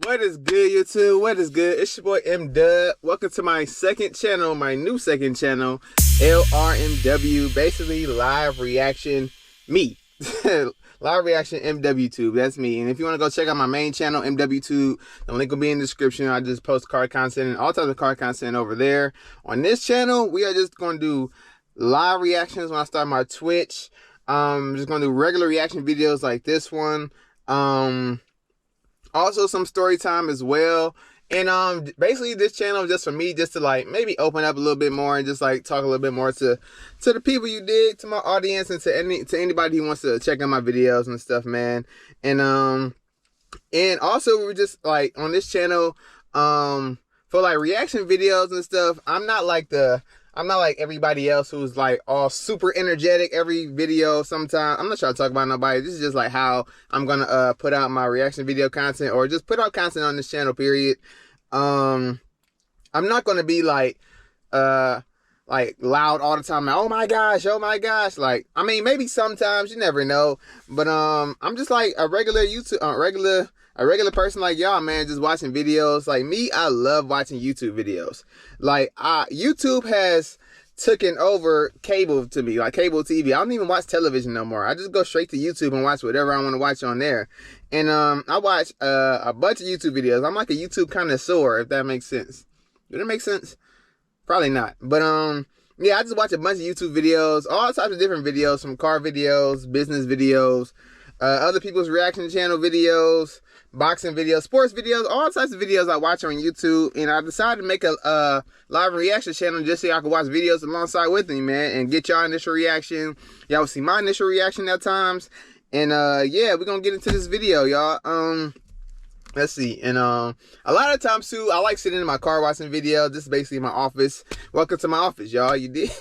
What is good, YouTube? What is good? It's your boy M Dub. Welcome to my second channel, my new second channel, LRMW. Basically, live reaction me. Live reaction MWTube. That's me. And if you want to go check out my main channel, MWTube, the link will be in the description. I just post card content and all types of card content over there. On this channel, we are just going to do live reactions when I start my Twitch. I'm just going to do regular reaction videos like this one. Also some story time as well. And basically this channel is just for me, just to like maybe open up a little bit more and just like talk a little bit more to the people you dig, to my audience, and to anybody who wants to check out my videos and stuff, man. And also we're just like on this channel for like reaction videos and stuff. I'm not like everybody else who's like all super energetic every video. Sometimes I'm not trying to talk about nobody. This is just like how I'm gonna put out my reaction video content, or just put out content on this channel, period. I'm not gonna be like loud all the time, like, oh my gosh. Like, I mean, maybe sometimes, you never know. But I'm just like a regular YouTube a regular person like y'all, man, just watching videos. Like me, I love watching YouTube videos. Like YouTube has taken over cable to me, like cable TV. I don't even watch television no more. I just go straight to YouTube and watch whatever I want to watch on there. And I watch a bunch of YouTube videos. I'm like a YouTube connoisseur, if that makes sense. Did it make sense? Probably not. But yeah, I just watch a bunch of YouTube videos, all types of different videos, from car videos, business videos, other people's reaction channel videos, boxing videos, sports videos, all types of videos I watch on YouTube. And I decided to make a live reaction channel just so y'all can watch videos alongside with me, man, and get y'all initial reaction. Y'all will see my initial reaction at times. And yeah, we're gonna get into this video, y'all. Let's see. And a lot of times too, I like sitting in my car watching videos. This is basically my office. Welcome to my office, y'all. You did.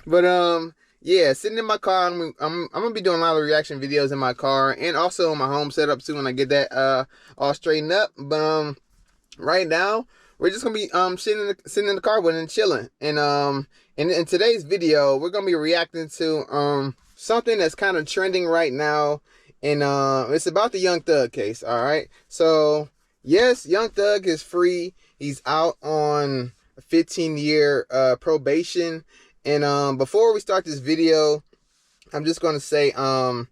But yeah, sitting in my car, I'm gonna be doing a lot of reaction videos in my car, and also in my home setup too, when I get that all straightened up. But right now we're just gonna be sitting in the car with and chilling. And in today's video, we're gonna be reacting to something that's kind of trending right now. And it's about the Young Thug case. All right. So yes, Young Thug is free. He's out on a 15-year probation. And before we start this video, I'm just gonna say I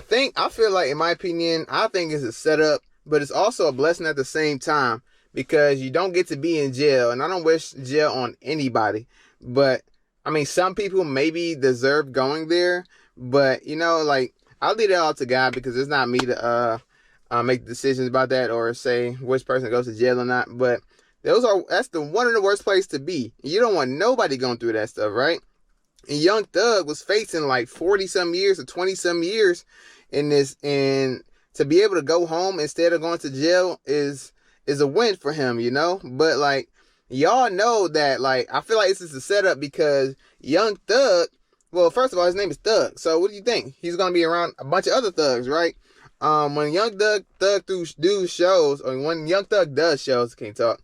feel like, in my opinion, I think it's a setup, but it's also a blessing at the same time, because you don't get to be in jail, and I don't wish jail on anybody. But I mean, some people maybe deserve going there, but you know, like, I'll leave it all to God, because it's not me to make decisions about that or say which person goes to jail or not. But that's one of the worst places to be. You don't want nobody going through that stuff, right? And Young Thug was facing like 40-some years or 20-some years in this, and to be able to go home instead of going to jail is a win for him, you know? But like, y'all know that, like, I feel like this is a setup, because Young Thug, well, first of all, his name is Thug. So what do you think? He's going to be around a bunch of other thugs, right? When Young Thug do shows, or when Young Thug does shows, can't talk.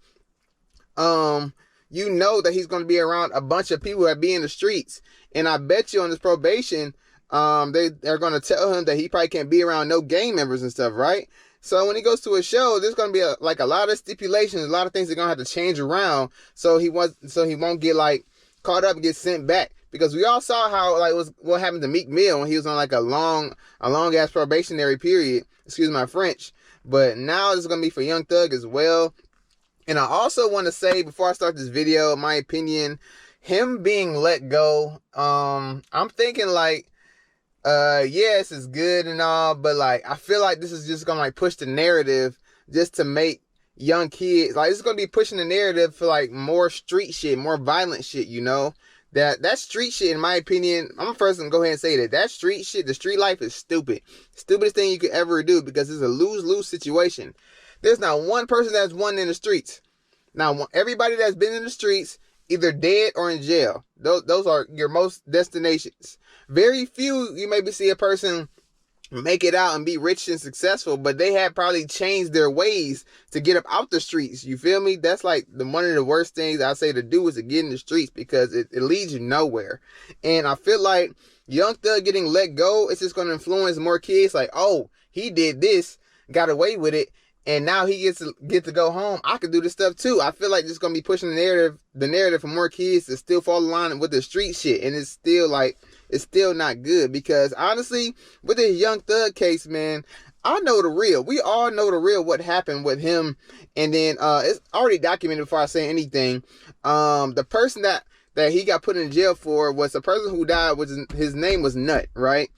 You know that he's going to be around a bunch of people that be in the streets. And I bet you on this probation, they're going to tell him that he probably can't be around no gang members and stuff, right? So when he goes to a show, there's going to be a lot of stipulations, a lot of things they're going to have to change around, so he won't get like caught up and get sent back. Because we all saw how, like, what happened to Meek Mill when he was on like a long ass probationary period. Excuse my French. But now it's gonna be for Young Thug as well. And I also want to say, before I start this video, my opinion, him being let go, I'm thinking like, yes, it's good and all, but like, I feel like this is just gonna like push the narrative, just to make young kids, like, it's gonna be pushing the narrative for like more street shit, more violent shit, you know? That street shit, in my opinion, I'm first gonna go ahead and say that street shit, the street life, is stupid. Stupidest thing you could ever do, because it's a lose-lose situation. There's not one person that's won in the streets. Now, everybody that's been in the streets, either dead or in jail. Those are your most destinations. Very few, you maybe see a person make it out and be rich and successful, but they have probably changed their ways to get up out the streets. You feel me? That's like one of the worst things I say to do, is to get in the streets, because it leads you nowhere. And I feel like Young Thug getting let go, it's just going to influence more kids. Like, oh, he did this, got away with it, and now he get to go home. I could do this stuff too. I feel like this is gonna be pushing the narrative for more kids to still fall in line with the street shit, and it's still not good, because honestly, with this Young Thug case, man, I know the real. We all know the real, what happened with him, and then it's already documented before I say anything. The person that he got put in jail for was the person who died, his name was Nut, right?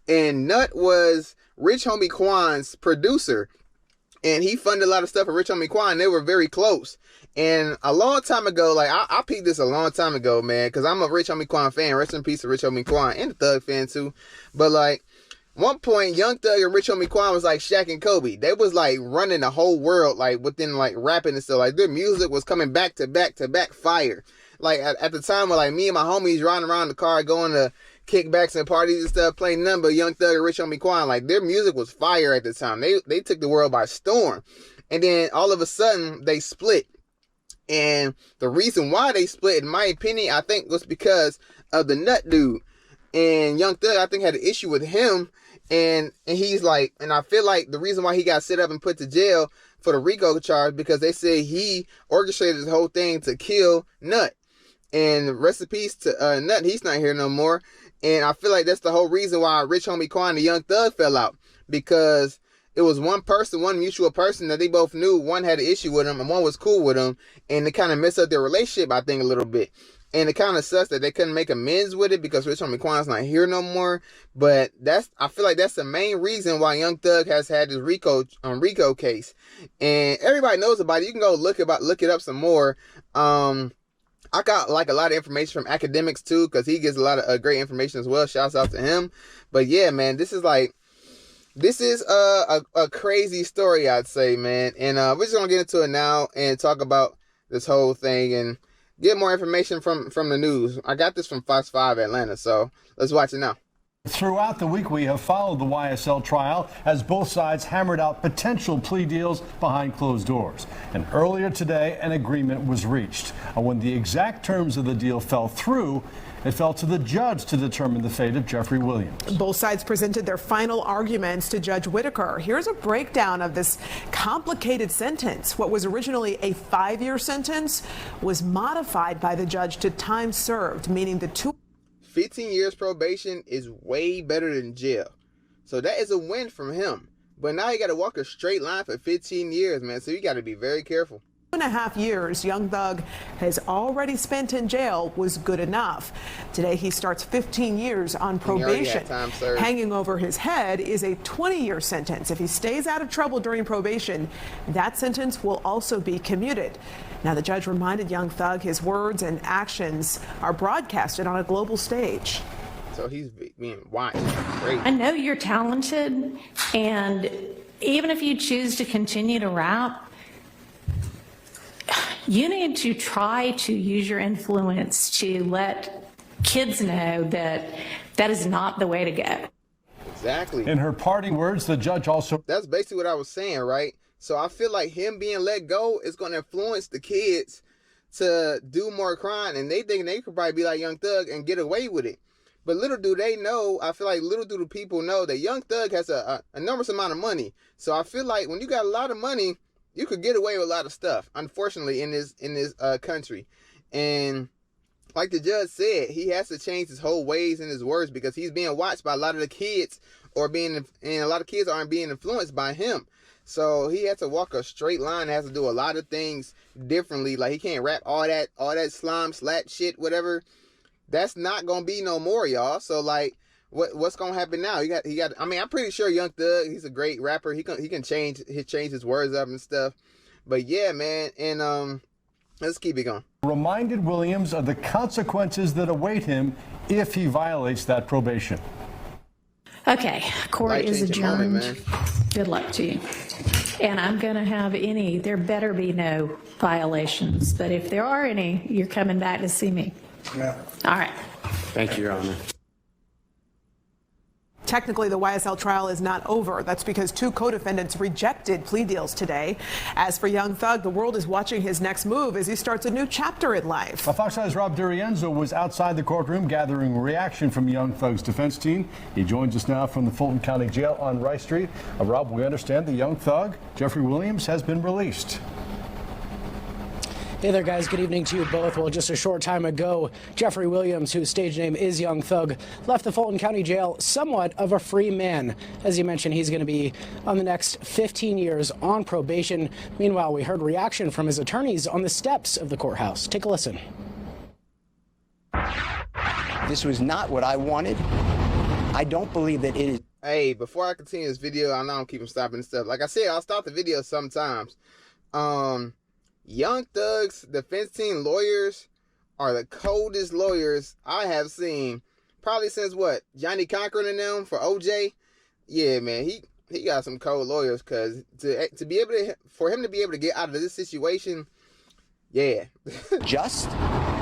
And Nut was Rich Homie Quan's producer. And he funded a lot of stuff for Rich Homie Quan. They were very close. And a long time ago, like, I peeped this a long time ago, man, because I'm a Rich Homie Quan fan. Rest in peace to Rich Homie Quan, and the Thug fan, too. But, like, one point, Young Thug and Rich Homie Quan was like Shaq and Kobe. They was, like, running the whole world, like, within, like, rapping and stuff. Like, their music was coming back to back to back fire. Like, at the time, where, like, me and my homies riding around the car, going to kickbacks and parties and stuff, playing nothing but Young Thug and Rich Homie Quan. Like, their music was fire at the time. They took the world by storm. And then all of a sudden they split. And the reason why they split, in my opinion, I think was because of the Nut dude. And Young Thug, I think, had an issue with him. And he's like, and I feel like the reason why he got set up and put to jail for the RICO charge, because they said he orchestrated this whole thing to kill Nut. And rest in peace to Nut, he's not here no more. And I feel like that's the whole reason why Rich Homie Quan and Young Thug fell out. Because it was one mutual person that they both knew. One had an issue with him and one was cool with him. And it kind of messed up their relationship, I think, a little bit. And it kind of sucks that they couldn't make amends with it because Rich Homie Quan's not here no more. But I feel like that's the main reason why Young Thug has had this RICO case. And everybody knows about it. You can go look it up some more. I got like a lot of information from academics too, because he gives a lot of great information as well. Shouts out to him. But yeah, man, this is a crazy story, I'd say, man. And we're just gonna get into it now and talk about this whole thing and get more information from the news. I got this from Fox 5 Atlanta, so let's watch it now. Throughout the week, we have followed the YSL trial as both sides hammered out potential plea deals behind closed doors. And earlier today, an agreement was reached. And when the exact terms of the deal fell through, it fell to the judge to determine the fate of Jeffrey Williams. Both sides presented their final arguments to Judge Whitaker. Here's a breakdown of this complicated sentence. What was originally a 5-year sentence was modified by the judge to time served, meaning the 15 years probation is way better than jail. So that is a win from him. But now you got to walk a straight line for 15 years, man. So you got to be very careful. 2.5 years Young Thug has already spent in jail was good enough. Today he starts 15 years on probation. Hanging over his head is a 20-year sentence. If he stays out of trouble during probation, that sentence will also be commuted. Now, the judge reminded Young Thug his words and actions are broadcasted on a global stage. So he's being watched. Great. I know you're talented, and even if you choose to continue to rap, you need to try to use your influence to let kids know that that is not the way to go. Exactly. In her parting words, the judge also... That's basically what I was saying, right? So I feel like him being let go is going to influence the kids to do more crime, and they think they could probably be like Young Thug and get away with it. But little do they know, I feel like little do the people know that Young Thug has a enormous amount of money. So I feel like when you got a lot of money, you could get away with a lot of stuff, unfortunately, in this country. And like the judge said, he has to change his whole ways and his words because he's being watched by a lot of the kids, and a lot of kids aren't being influenced by him. So he has to walk a straight line, has to do a lot of things differently. Like, he can't rap all that slime, slat shit, whatever. That's not gonna be no more, y'all. So like, what's gonna happen now? He got. I mean, I'm pretty sure Young Thug, he's a great rapper. He can change his words up and stuff. But yeah, man, and let's keep it going. Reminded Williams of the consequences that await him if he violates that probation. Okay, court is adjourned. Good luck to you. And I'm going to have there better be no violations. But if there are any, you're coming back to see me. Yeah. All right. Thank you, Your Honor. Technically, the YSL trial is not over. That's because 2 co-defendants rejected plea deals today. As for Young Thug, the world is watching his next move as he starts a new chapter in life. Fox 5's Rob DiRienzo was outside the courtroom gathering reaction from Young Thug's defense team. He joins us now from the Fulton County Jail on Rice Street. Rob, we understand the Young Thug, Jeffrey Williams, has been released. Hey there, guys. Good evening to you both. Well, just a short time ago, Jeffrey Williams, whose stage name is Young Thug, left the Fulton County Jail somewhat of a free man. As you mentioned, he's going to be on the next 15 years on probation. Meanwhile, we heard reaction from his attorneys on the steps of the courthouse. Take a listen. This was not what I wanted. I don't believe that it is. Hey, before I continue this video, I know I'm keeping stopping and stuff. Like I said, I'll stop the video sometimes. Young Thug's defense team lawyers are the coldest lawyers I have seen. Probably since what? Johnny Cochran and them for OJ? Yeah, man, he got some cold lawyers, cause to be able to, for him to be able to get out of this situation, yeah. Just,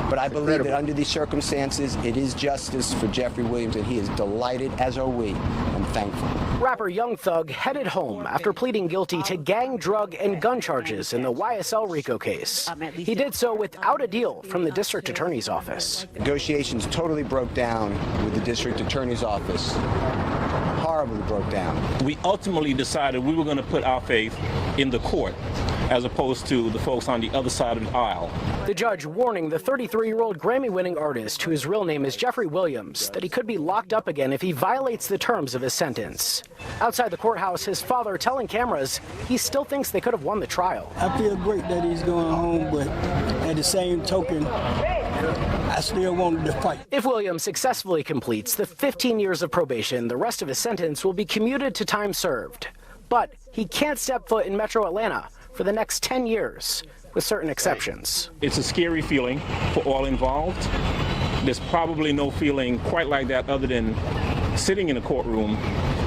but I believe that under these circumstances, it is justice for Jeffrey Williams, and he is delighted, as are we. I'm thankful. Rapper Young Thug headed home after pleading guilty to gang, drug, and gun charges in the YSL RICO case. He did so without a deal from the district attorney's office. Negotiations totally broke down with the district attorney's office. Horribly broke down. We ultimately decided we were going to put our faith in the court as opposed to the folks on the other side of the aisle. The judge warning the 33-year-old Grammy-winning artist, whose real name is Jeffrey Williams, that he could be locked up again if he violates the terms of his sentence. Outside the courthouse, his father telling cameras he still thinks they could have won the trial. I feel great that he's going home, but at the same token, I still wanted to fight. If Williams successfully completes the 15 years of probation, the rest of his sentence will be commuted to time served. But he can't step foot in Metro Atlanta for the next 10 years, with certain exceptions. It's a scary feeling for all involved. There's probably no feeling quite like that other than sitting in a courtroom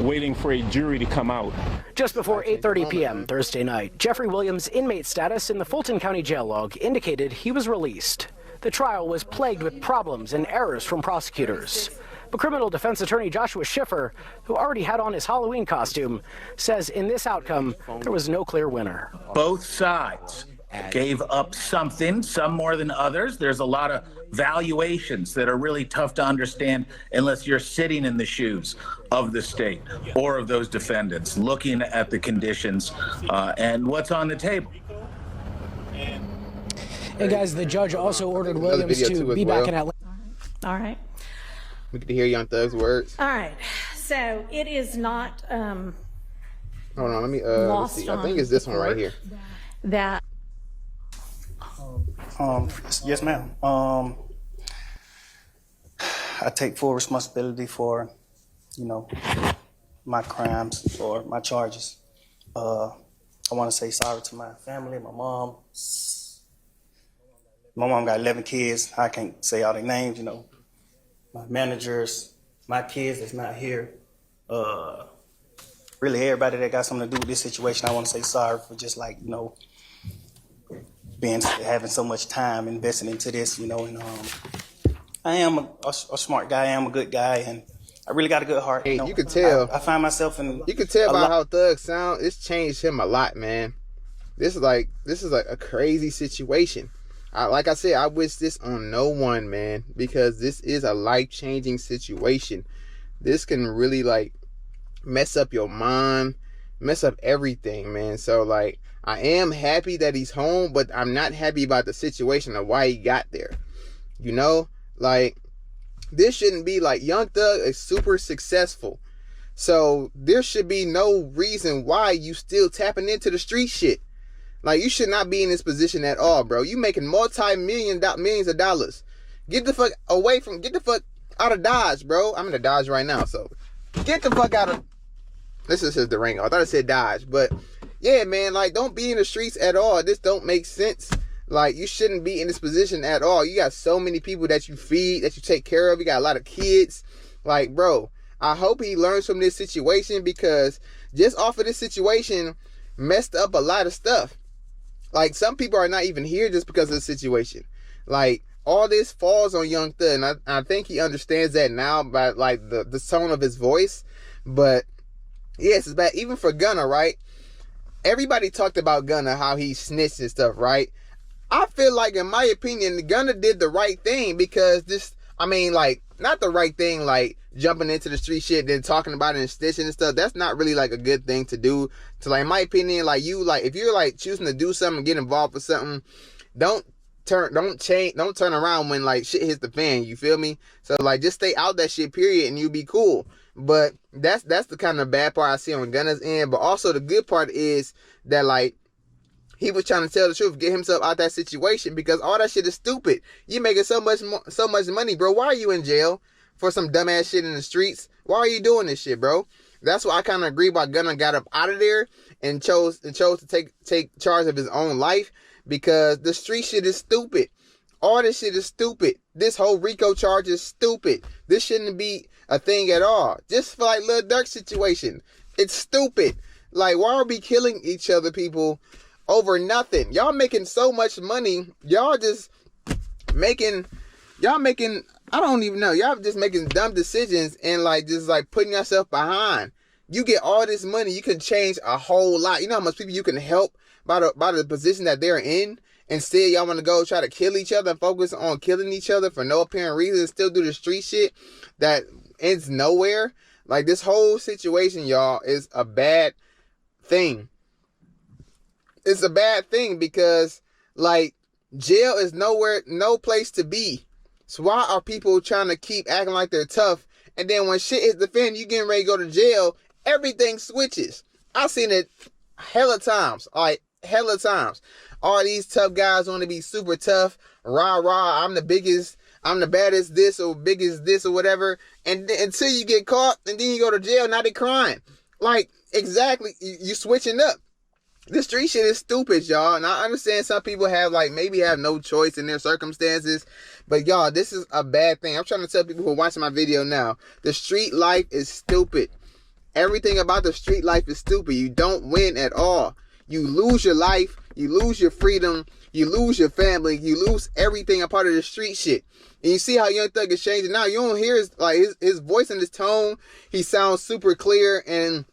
waiting for a jury to come out. Just before 8:30 p.m. Thursday night, Jeffrey Williams' inmate status in the Fulton County Jail log indicated he was released. The trial was plagued with problems and errors from prosecutors. But criminal defense attorney Joshua Schiffer, who already had on his Halloween costume, says in this outcome, there was no clear winner. Both sides gave up something, some more than others. There's a lot of valuations that are really tough to understand unless you're sitting in the shoes of the state or of those defendants, looking at the conditions and what's on the table. Hey guys, the judge also ordered Williams to be back in Atlanta. All right. We get to hear Young Thug's words. All right. So it is not hold on, let me let's see. I think it's this one right here. That Yes, ma'am. I take full responsibility for, my crimes or my charges. I want to say sorry to my family, my mom. My mom got 11 kids. I can't say all their names, my managers, my kids that's not here. Really everybody that got something to do with this situation, I want to say sorry for just having so much time investing into this, and I am a smart guy, I am a good guy, and I really got a good heart. Hey, you can tell. I find myself in. You can tell by how Thug sound. It's changed him a lot, man. This is like a crazy situation. Like I said, I wish this on no one, man, because this is a life-changing situation. This can really mess up your mind, mess up everything, man. So I am happy that he's home, but I'm not happy about the situation of why he got there. This shouldn't be Young Thug is super successful. So there should be no reason why you still tapping into the street shit. You should not be in this position at all, bro. You making millions of dollars. Get the fuck out of Dodge, bro. I'm in the Dodge right now, so get the fuck out of. This is his Durango. I thought it said Dodge, but yeah, man, don't be in the streets at all. This don't make sense. You shouldn't be in this position at all. You got so many people that you feed, that you take care of. You got a lot of kids. Bro, I hope he learns from this situation, because just off of this situation messed up a lot of stuff. Some people are not even here just because of the situation. All this falls on Young Thug, and I think he understands that now by the tone of his voice. But yes, it's bad. Even for Gunna, right? Everybody talked about Gunna, how he snitched and stuff, right? I feel like, in my opinion, Gunna did the right thing, because this, I mean, like, not the right thing, like jumping into the street shit, then talking about it and snitching and stuff. That's not really like a good thing to do. To, like, in my opinion, like, you, like, if you're like choosing to do something, get involved with something, don't turn around when like shit hits the fan. You feel me? So like, just stay out that shit, period, and you'll be cool. But that's the kind of bad part I see on Gunna's end. But also the good part is that, like, he was trying to tell the truth, get himself out that situation, because all that shit is stupid. You making so much money, bro. Why are you in jail for some dumbass shit in the streets? Why are you doing this shit, bro? That's why I kind of agree why Gunna got up out of there and chose to take charge of his own life, because the street shit is stupid. All this shit is stupid. This whole RICO charge is stupid. This shouldn't be a thing at all. Just for like Lil Durk situation, it's stupid. Like, why are we killing each other, people, over nothing? Y'all making so much money. Y'all making, I don't even know. Y'all just making dumb decisions and like just like putting yourself behind. You get all this money, you can change a whole lot. You know how much people you can help by the position that they're in. Instead, y'all want to go try to kill each other and focus on killing each other for no apparent reason, and still do the street shit that ends nowhere. Like, this whole situation, y'all, is a bad thing. It's a bad thing because, like, jail is no place to be. So why are people trying to keep acting like they're tough? And then when shit hits the fan, you getting ready to go to jail, everything switches. I've seen it hella times. Like, hella times. All these tough guys want to be super tough. Rah, rah, I'm the biggest, I'm the baddest this or biggest this or whatever. And until you get caught and then you go to jail, now they crying. Like, exactly, you switching up. The street shit is stupid, y'all. And I understand some people have, like, maybe have no choice in their circumstances. But, y'all, this is a bad thing. I'm trying to tell people who are watching my video now, the street life is stupid. Everything about the street life is stupid. You don't win at all. You lose your life. You lose your freedom. You lose your family. You lose everything a part of the street shit. And you see how Young Thug is changing now. You don't hear his voice and his tone. He sounds super clear. And,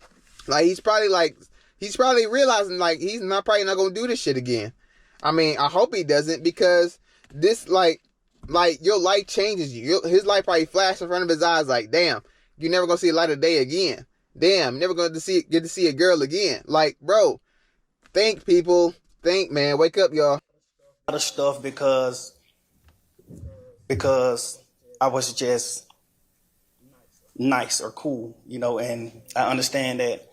like, he's probably realizing, like, he's probably not going to do this shit again. I mean, I hope he doesn't, because this, like your life changes you. His life probably flashed in front of his eyes like, damn, you're never going to see the light of day again. Damn, never going to get to see a girl again. Like, bro, think, people. Think, man. Wake up, y'all. A lot of stuff because I was just nice or cool, you know, and I understand that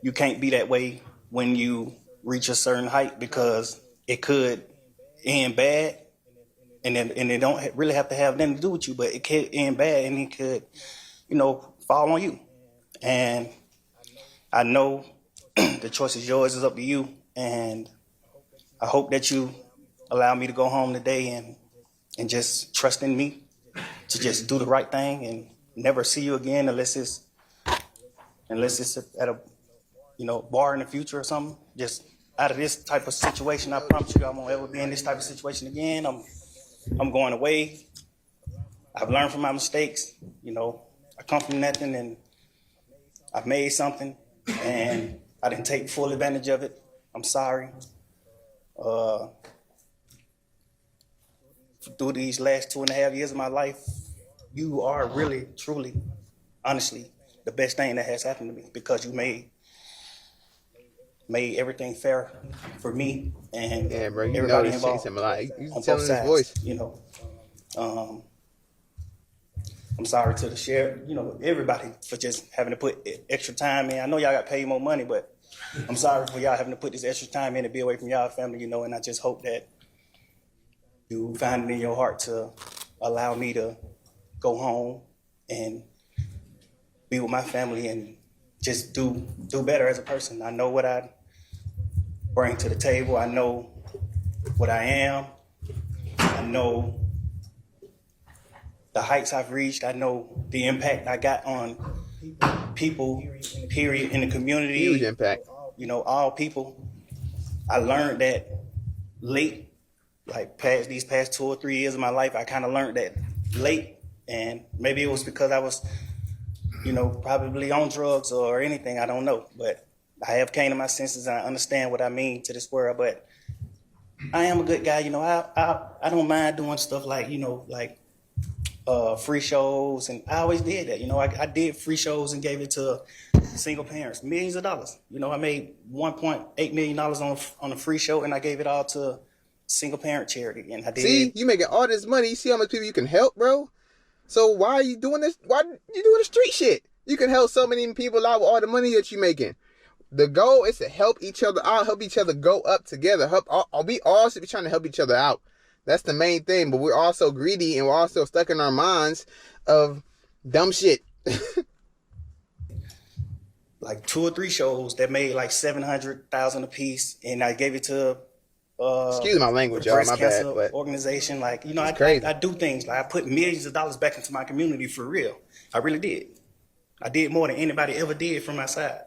you can't be that way when you reach a certain height, because it could end bad, and it don't really have to have nothing to do with you, but it could end bad, and it could, you know, fall on you. And I know the choice is yours, it's up to you, and I hope that you allow me to go home today and just trust in me to just do the right thing and never see you again unless it's at a, you know, bar in the future or something. Just out of this type of situation, I promise you I won't ever be in this type of situation again. I'm going away. I've learned from my mistakes. You know, I come from nothing and I've made something, and I didn't take full advantage of it. I'm sorry. Through these last 2.5 years of my life, you are really, truly, honestly, the best thing that has happened to me, because you made everything fair for me and bro, you everybody know involved him a lot. You on tell both his sides. voice. You know, I'm sorry to the sheriff, you know, everybody, for just having to put extra time in. I know y'all got paid more money, but I'm sorry for y'all having to put this extra time in to be away from y'all family, you know, and I just hope that you find it in your heart to allow me to go home and be with my family and just do better as a person. I know what I bring to the table. I know what I am. I know the heights I've reached. I know the impact I got on people, period, in the community. Huge impact. You know, all people. I learned that late, like these past 2 or 3 years of my life, I kind of learned that late. And maybe it was because I was you know, probably on drugs or anything. I don't know, but I have came to my senses and I understand what I mean to this world. But I am a good guy, you know. I don't mind doing stuff like, you know, like free shows, and I always did that. You know, I did free shows and gave it to single parents, millions of dollars. You know, I made $1.8 million on a free show, and I gave it all to single parent charity. And I did. See, you making all this money. You see how much people you can help, bro? So why are you doing this? Why are you doing the street shit? You can help so many people out with all the money that you're making. The goal is to help each other out, help each other go up together. We all should be trying to help each other out. That's the main thing. But we're also greedy, and we're also stuck in our minds of dumb shit. Like 2 or 3 shows that made like $700,000 a piece, and I gave it to excuse my language, y'all. breast My cancer bad. But organization. Like, you know, I do things like I put millions of dollars back into my community for real. I really did. I did more than anybody ever did from my side.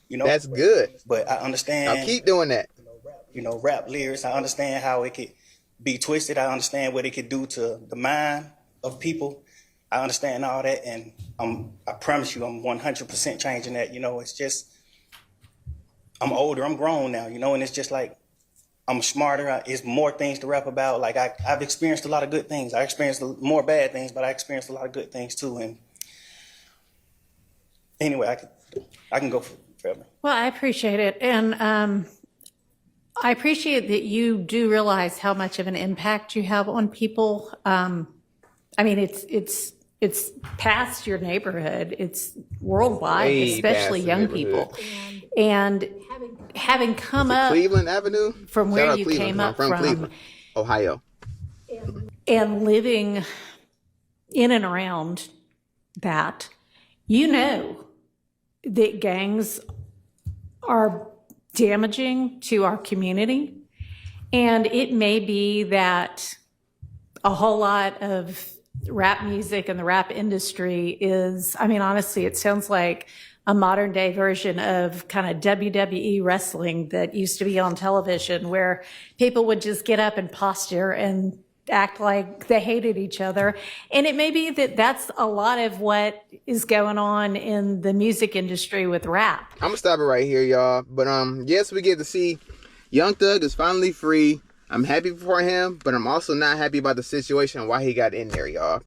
You know, that's good. But I understand. I'll keep doing that. You know, rap lyrics. I understand how it could be twisted. I understand what it could do to the mind of people. I understand all that, and I promise you, I'm 100% changing that. You know, it's just I'm older, I'm grown now. You know, and it's just like I'm smarter. It's more things to rap about. Like I've experienced a lot of good things. I experienced more bad things, but I experienced a lot of good things too. And anyway, I can go forever. Well, I appreciate it. And I appreciate that you do realize how much of an impact you have on people. I mean, it's past your neighborhood. It's worldwide, especially young people. And having come up Cleveland Avenue from where you came up from Cleveland, Ohio, and living in and around that, you know that gangs are damaging to our community. And it may be that a whole lot of rap music and the rap industry is, I mean, honestly, it sounds like a modern day version of kind of WWE wrestling that used to be on television, where people would just get up and posture and act like they hated each other. And it may be that that's a lot of what is going on in the music industry with rap. I'm gonna stop it right here, y'all. But yes, we get to see Young Thug is finally free. I'm happy for him, but I'm also not happy about the situation and why he got in there, y'all.